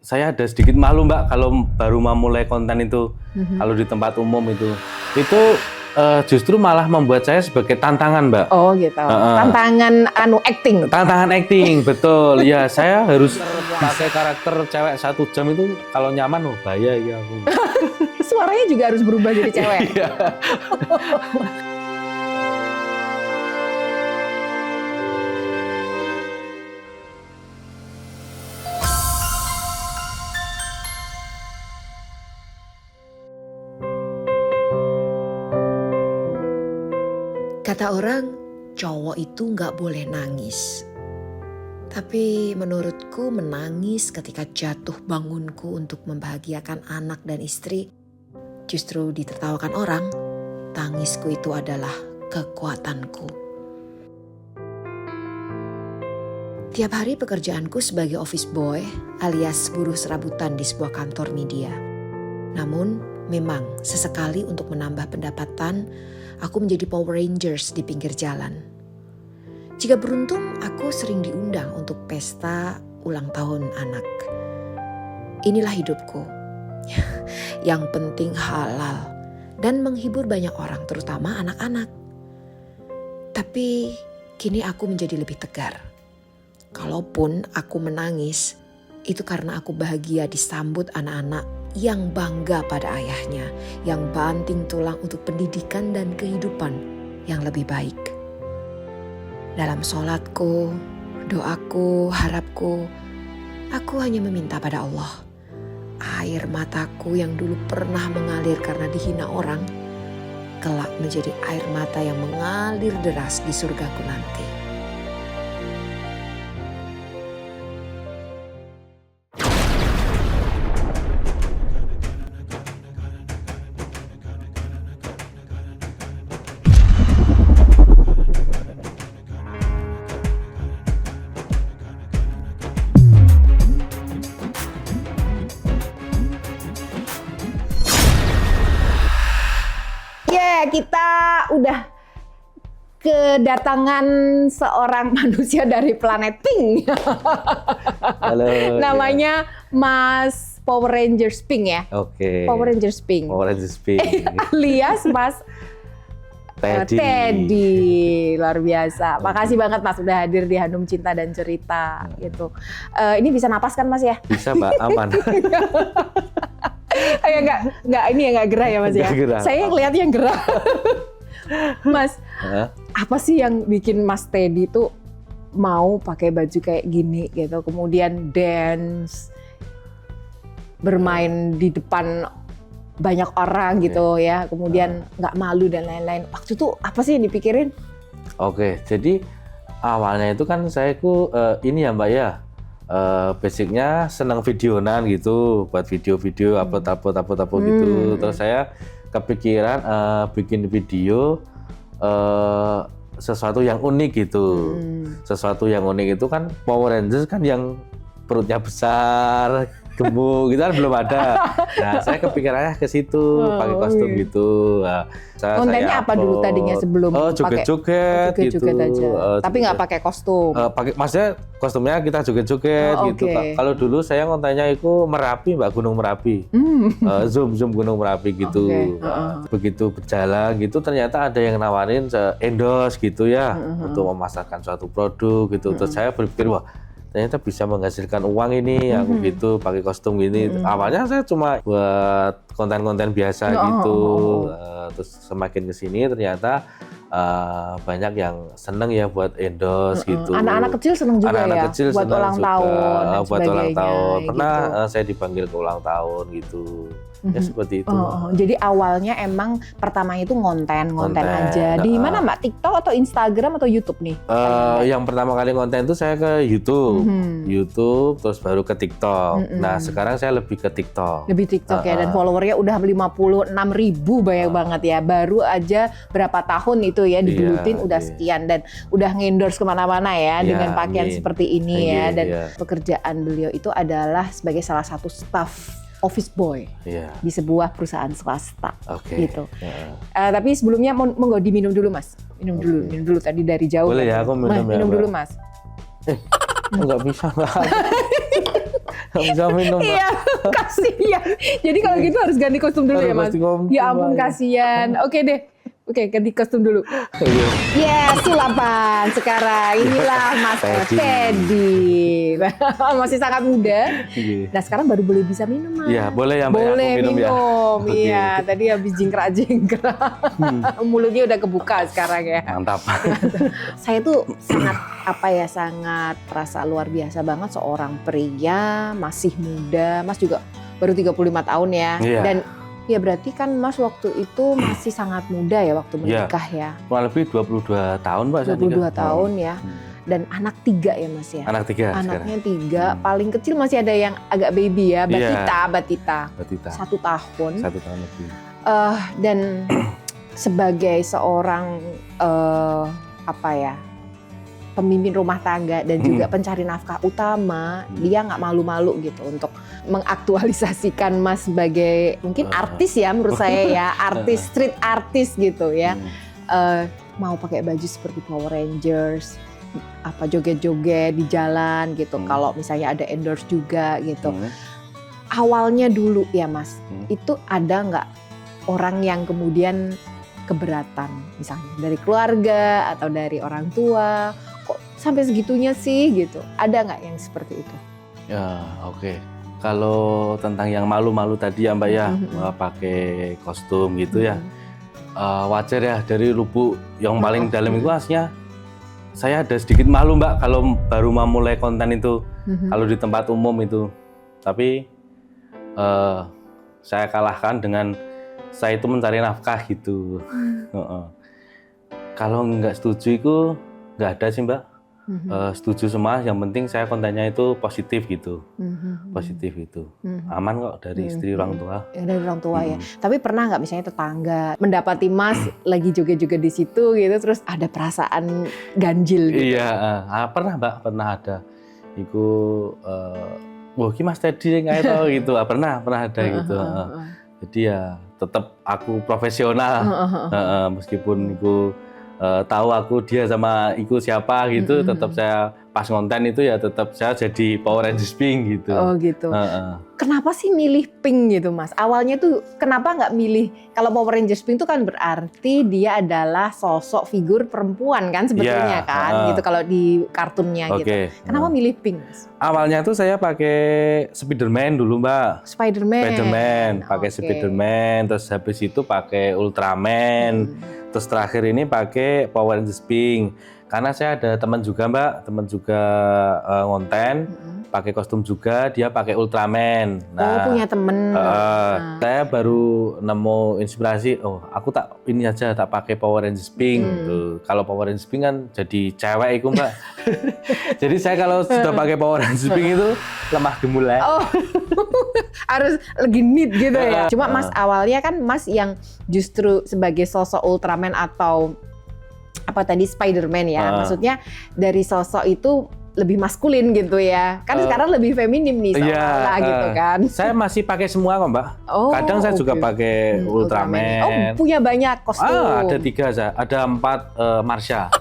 saya ada sedikit malu Mbak kalau baru memulai konten itu, kalau di tempat umum itu justru malah membuat saya sebagai tantangan Mbak. Oh gitu, tantangan acting. Tantangan acting, betul. Ya saya harus pakai karakter cewek 1 jam itu kalau nyaman, bahaya ya aku. Suaranya juga harus berubah jadi cewek. Kata orang, cowok itu nggak boleh nangis. Tapi menurutku menangis ketika jatuh bangunku untuk membahagiakan anak dan istri, justru ditertawakan orang, tangisku itu adalah kekuatanku. Tiap hari pekerjaanku sebagai office boy alias buruh serabutan di sebuah kantor media. Namun memang sesekali untuk menambah pendapatan, aku menjadi Power Rangers di pinggir jalan. Jika beruntung, aku sering diundang untuk pesta ulang tahun anak. Inilah hidupku. Yang penting halal dan menghibur banyak orang, terutama anak-anak. Tapi kini aku menjadi lebih tegar. Kalaupun aku menangis, itu karena aku bahagia disambut anak-anak yang bangga pada ayahnya, yang banting tulang untuk pendidikan dan kehidupan yang lebih baik. Dalam sholatku, doaku, harapku, aku hanya meminta pada Allah, air mataku yang dulu pernah mengalir karena dihina orang, kelak menjadi air mata yang mengalir deras di surgaku nanti. Kita udah kedatangan seorang manusia dari planet Pink. Halo. Namanya Mas Power Rangers Pink ya? Oke. Power Rangers Pink. Power Rangers Pink. Alias Mas Teddy. Teddy. Luar biasa. Makasih banget Mas udah hadir di Hanum Cinta dan Cerita gitu. Ini bisa napas kan Mas ya? Bisa Mbak, aman. Ya nggak gerah ya Mas ya? Gerah. Saya ngeliatnya gerah. Mas, apa sih yang bikin Mas Teddy tuh mau pakai baju kayak gini gitu, kemudian dance, bermain di depan banyak orang gitu ya, kemudian nggak malu dan lain-lain. Waktu itu apa sih yang dipikirin? Oke, jadi awalnya itu kan saya ini ya Mbak ya, basicnya senang videonan gitu, buat video-video upload gitu. Terus saya kepikiran bikin video sesuatu yang unik gitu. Sesuatu yang unik itu kan Power Rangers kan yang perutnya besar, gemuk gitu kan belum ada. Nah, saya kepikirannya ke situ, pakai kostum gitu. Nah, kontennya apa dulu tadinya sebelum joget-joget gitu. Aja. Tapi nggak pakai kostum. Maksudnya kostumnya kita joget-joget gitu. Okay. Kalau dulu saya kontennya itu Merapi, Mbak, Gunung Merapi. Zoom Gunung Merapi gitu. Begitu berjalan gitu ternyata ada yang nawarin endorse gitu ya, untuk memasarkan suatu produk gitu. Terus saya berpikir, wah, ternyata bisa menghasilkan uang ini, aku gitu pakai kostum gini. Awalnya saya cuma buat konten-konten biasa gitu. Terus semakin kesini ternyata banyak yang seneng ya buat endorse gitu. Anak-anak kecil seneng juga anak-anak ya, kecil buat seneng ulang juga, tahun dan buat ulang tahun. Pernah gitu. saya dipanggil ke ulang tahun gitu. Ya seperti itu. Jadi awalnya emang pertama itu konten aja. Di mana Mbak? TikTok atau Instagram atau YouTube nih? Yang pertama kali konten itu saya ke YouTube. YouTube terus baru ke TikTok. Nah, sekarang saya lebih ke TikTok. Lebih TikTok ya, dan followernya udah 56.000, banyak banget ya. Baru aja berapa tahun itu ya digelutin udah sekian, dan udah nge-endorse kemana-mana ya dengan pakaian seperti ini ya. Dan pekerjaan beliau itu adalah sebagai salah satu staff office boy di sebuah perusahaan swasta gitu. Tapi sebelumnya monggo diminum dulu Mas. Minum dulu tadi dari jauh. Boleh ya, aku minum ya. Minum dulu Mas. Nggak bisa Mbak. Nggak bisa minum, Mbak. Iya, kasihan. Jadi kalau gitu harus ganti kostum dulu ya, Mas? Ya ampun, kasihan. Oke deh. Oke, ganti kostum dulu. Yes, sulapan sekarang. Inilah Mas Teddy. Masih sangat muda. Nah, sekarang baru boleh bisa minum, Mas. Iya, boleh ya, Mbak. Boleh minum ya. Iya, tadi habis jingkrak-jingkrak. Mulutnya udah kebuka sekarang ya. Mantap. Saya tuh sangat merasa luar biasa banget seorang pria masih muda. Mas juga baru 35 tahun ya. Iya. Dan ya berarti kan Mas waktu itu masih sangat muda ya waktu menikah ya. Kurang lebih 22 tahun, Mbak. 22 tahun ya. Dan anak 3 ya, Mas ya. Anak 3 Anaknya sekarang. 3, paling kecil masih ada yang agak baby ya, Batita. Batita. 1 tahun. 1 tahun lebih. Dan sebagai seorang pemimpin rumah tangga dan juga pencari nafkah utama, dia nggak malu-malu gitu untuk mengaktualisasikan Mas sebagai mungkin artis ya menurut saya ya, artis, street artis gitu ya. Mau pakai baju seperti Power Rangers, joget-joget di jalan gitu. Kalau misalnya ada endorse juga gitu. Awalnya dulu ya Mas, itu ada nggak orang yang kemudian keberatan, misalnya dari keluarga atau dari orang tua, kok sampai segitunya sih gitu? Ada nggak yang seperti itu? Ya, oke. Kalau tentang yang malu-malu tadi ya Mbak ya, pakai kostum gitu ya, wajar ya, dari lubuk yang paling dalam itu aslinya saya ada sedikit malu Mbak kalau baru mau mulai konten itu, kalau di tempat umum itu. Tapi saya kalahkan dengan saya itu mencari nafkah gitu. Kalau nggak setuju itu nggak ada sih Mbak. Setuju semua, yang penting saya kontennya itu positif gitu. Positif itu. Aman kok dari istri orang tua. Ya, dari orang tua ya. Tapi pernah nggak misalnya tetangga mendapati Mas lagi juga di situ gitu, terus ada perasaan ganjil gitu? Iya, pernah Mbak, pernah ada. Iku, wah ki Mas Teddy nggak tahu gitu. Pernah ada gitu. Jadi ya tetap aku profesional, meskipun iku tahu aku dia sama iku siapa gitu, tetap saya pas konten itu ya tetap saya jadi Power Rangers Pink gitu. Oh gitu. Kenapa sih milih pink gitu Mas? Awalnya tuh kenapa nggak milih, kalau Power Rangers Pink itu kan berarti dia adalah sosok figur perempuan kan sebetulnya kan gitu kalau di kartunnya gitu. Kenapa milih pink Mas? Awalnya tuh saya pakai Spiderman dulu Mbak. Spiderman, pakai Spiderman, terus habis itu pakai Ultraman. Terus terakhir ini pakai Power Rangers Pink. Karena saya ada teman juga Mbak, ngonten, pakai kostum juga, dia pakai Ultraman. Nah, punya temen. Saya baru nemu inspirasi, aku ini aja tak pakai Power Rangers Pink. Tuh. Kalau Power Rangers Pink kan jadi cewek itu Mbak. Jadi saya kalau sudah pakai Power Rangers Pink itu lemah gemulai. Harus lagi neat gitu ya. Cuma Mas awalnya kan Mas yang justru sebagai sosok Ultraman atau Spiderman ya. Maksudnya dari sosok itu lebih maskulin gitu ya. Kan sekarang lebih feminim nih seolah gitu kan. Saya masih pakai semua kok Mbak. Kadang saya juga pakai Ultraman. Punya banyak kostum. Ada 3, ada 4 Marsha.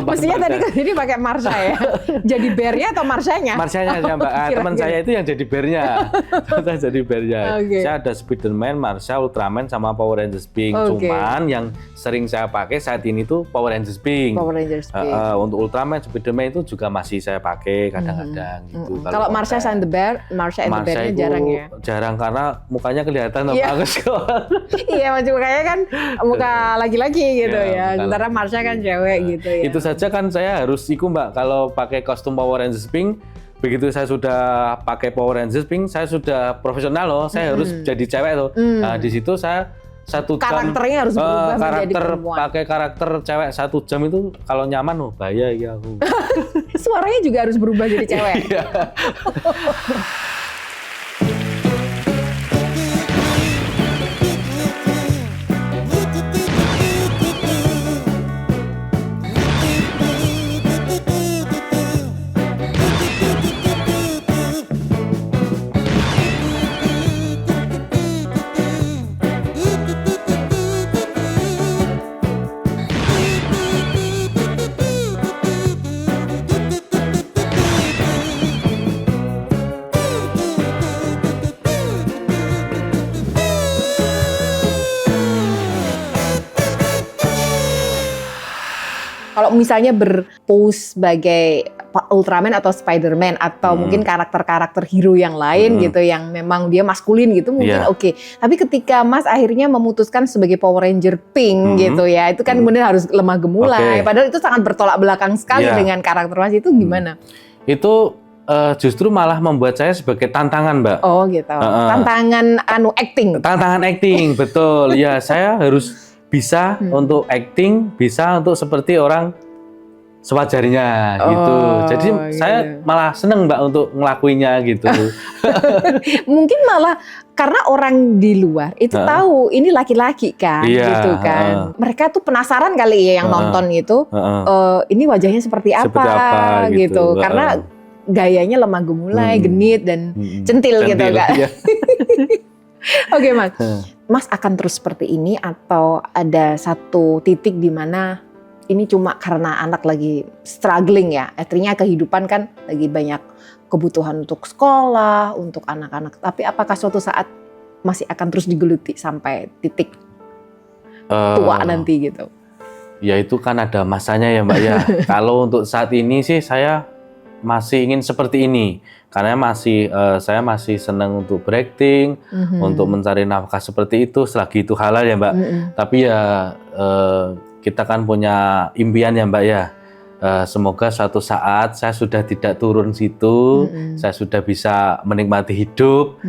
Mestinya tadi kan jadi pakai Marsha ya. Jadi bearnya atau Marshanya? Marshanya aja Mbak. Teman saya itu yang jadi bearnya. Saya jadi bearnya. Saya ada Spiderman, Marsha, Ultraman sama Power Rangers Pink. Cuman yang sering saya pakai saat ini tuh Power Rangers Pink. Untuk Ultraman, Spiderman itu juga masih saya pakai kadang-kadang gitu. Kalau Marsha and the Bear-nya jarang ya? Jarang karena mukanya kelihatan bagus kok. Iya, mukanya kan muka laki-laki gitu ya. Sementara Marsha kan cewek gitu ya. Itu saja kan saya harus Mbak, kalau pakai kostum Power Rangers Pink, begitu saya sudah pakai Power Rangers Pink, saya sudah profesional loh, saya harus jadi cewek loh. Nah di situ saya 1 jam karakternya harus berubah menjadi perempuan. Pakai karakter cewek 1 jam itu kalau nyaman bahaya ya aku. Suaranya juga harus berubah jadi cewek. kalau misalnya berpose sebagai Ultraman atau Spider-Man atau mungkin karakter-karakter hero yang lain gitu yang memang dia maskulin gitu mungkin oke. Tapi ketika Mas akhirnya memutuskan sebagai Power Ranger Pink gitu ya, itu kan kemudian harus lemah gemulai. Padahal itu sangat bertolak belakang sekali dengan karakter Mas itu gimana? Itu justru malah membuat saya sebagai tantangan, Mbak. Oh gitu. Tantangan acting. Tantangan acting, betul. Ya, saya harus bisa untuk acting, bisa untuk seperti orang sewajarnya gitu. Jadi saya malah seneng Mbak untuk ngelakuinnya gitu. Mungkin malah karena orang di luar itu tahu ini laki-laki kan gitu kan. Mereka tuh penasaran kali ya yang nonton itu ini wajahnya seperti apa gitu. Karena gayanya lemah gemulai, genit dan centil gitu kan. Ya. Oke Mas. Mas akan terus seperti ini atau ada satu titik di mana ini cuma karena anak lagi struggling ya, artinya kehidupan kan lagi banyak kebutuhan untuk sekolah, untuk anak-anak. Tapi apakah suatu saat masih akan terus digeluti sampai titik tua nanti gitu? Ya itu kan ada masanya ya Mbak ya. Kalau untuk saat ini sih saya masih ingin seperti ini. Karena saya masih senang untuk berakting, untuk mencari nafkah seperti itu, selagi itu halal ya Mbak. Tapi ya kita kan punya impian ya Mbak ya. Semoga suatu saat saya sudah tidak turun situ, saya sudah bisa menikmati hidup,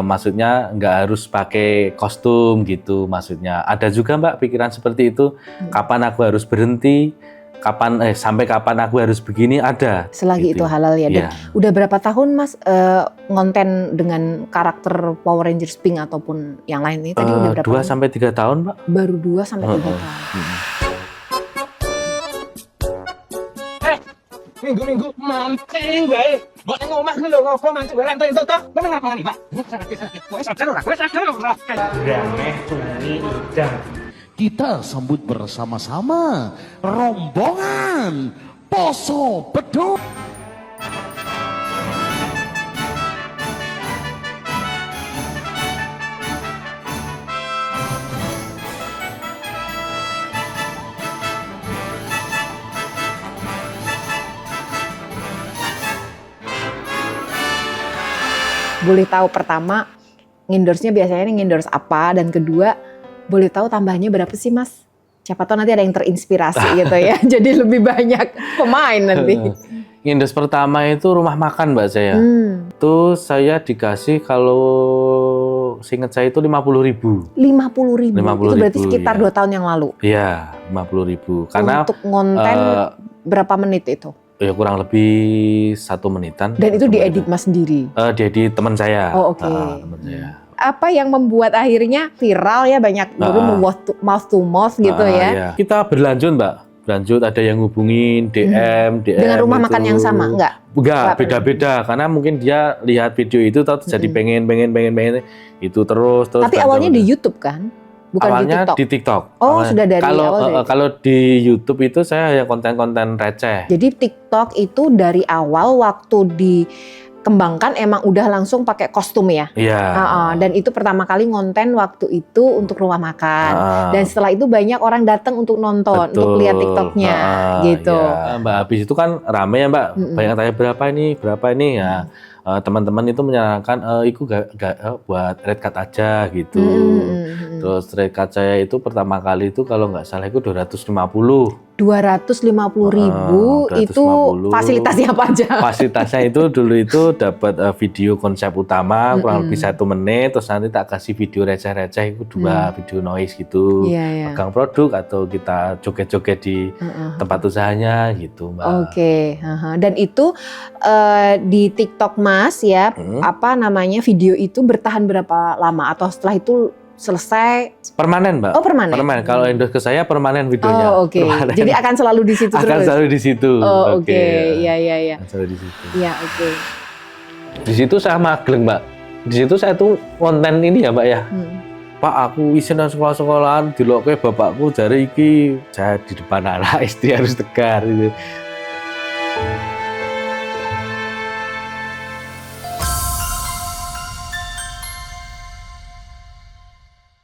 maksudnya nggak harus pakai kostum gitu maksudnya. Ada juga Mbak pikiran seperti itu, kapan aku harus berhenti, sampai kapan aku harus begini ada. Selagi gitu. Itu halal ya. Dan udah berapa tahun Mas ngonten dengan karakter Power Rangers Pink ataupun yang lain ini tadi udah berapa? 2-3 tahun Mbak. Baru 2-3 tahun. Minggu-minggu mancing bae. Mbok nang omah lho ngopo mancing bae entuk to. Meneng apa nih, Pak? Wes sadar ora? Remeh tuni udah. Kita sambut bersama-sama rombongan Poso Beduk. Boleh tahu pertama ngendorse-nya biasanya ngendorse apa, dan kedua boleh tahu tambahnya berapa sih Mas? Siapa tahu nanti ada yang terinspirasi gitu ya. Jadi lebih banyak pemain nanti. Ngendorse pertama itu rumah makan Mbak saya. Itu saya dikasih kalau seingat saya itu 50.000. 50.000. Itu berarti sekitar 2 tahun yang lalu. Iya, 50.000. Karena untuk ngonten berapa menit itu? Ya kurang lebih 1 menitan. Dan itu diedit Mas sendiri? Diedit teman saya. Oh oke. Teman saya. Apa yang membuat akhirnya viral ya, banyak dulu mouth to mouth gitu ya? Iya. Kita berlanjut Mbak. Berlanjut, ada yang hubungin DM. Dengan rumah makan yang sama? Enggak, beda-beda. Karena mungkin dia lihat video itu jadi pengen itu terus. Tapi awalnya di YouTube kan? Bukan awalnya di TikTok. Oh, sudah dari awal. Kalau di YouTube itu saya ya konten-konten receh. Jadi TikTok itu dari awal waktu dikembangkan emang udah langsung pakai kostum ya? Iya. Dan itu pertama kali ngonten waktu itu untuk rumah makan. Dan setelah itu banyak orang datang untuk nonton, untuk lihat TikToknya gitu. Ya. Mbak, habis itu kan rame ya Mbak. Banyak tanya berapa ini ya. Teman-teman itu menyarankan itu buat red card aja gitu. Terus red card saya itu pertama kali itu kalau nggak salah itu 250.000 itu fasilitasnya apa aja? Fasilitasnya itu dulu itu dapat video konsep utama kurang lebih 1 menit, terus nanti tak kasih video receh-receh itu 2 video noise gitu, pegang produk atau kita joget-joget di tempat usahanya gitu Mbak. Oke. Dan itu di TikTok Mas ya, video itu bertahan berapa lama atau setelah itu selesai? Permanen Mbak. Oh permanen. Kalau endorse ke saya permanen videonya. Oh oke. Jadi akan selalu di situ terus. Akan selalu di situ. Oh oke. Iya. Akan selalu di situ. Iya oke. Di situ saya magelang Mbak. Di situ saya tuh konten ini ya Mbak ya. Pak aku isin nang sekolah-sekolahan dilokke bapakku jare iki saya di depan anak istri harus tegar gitu.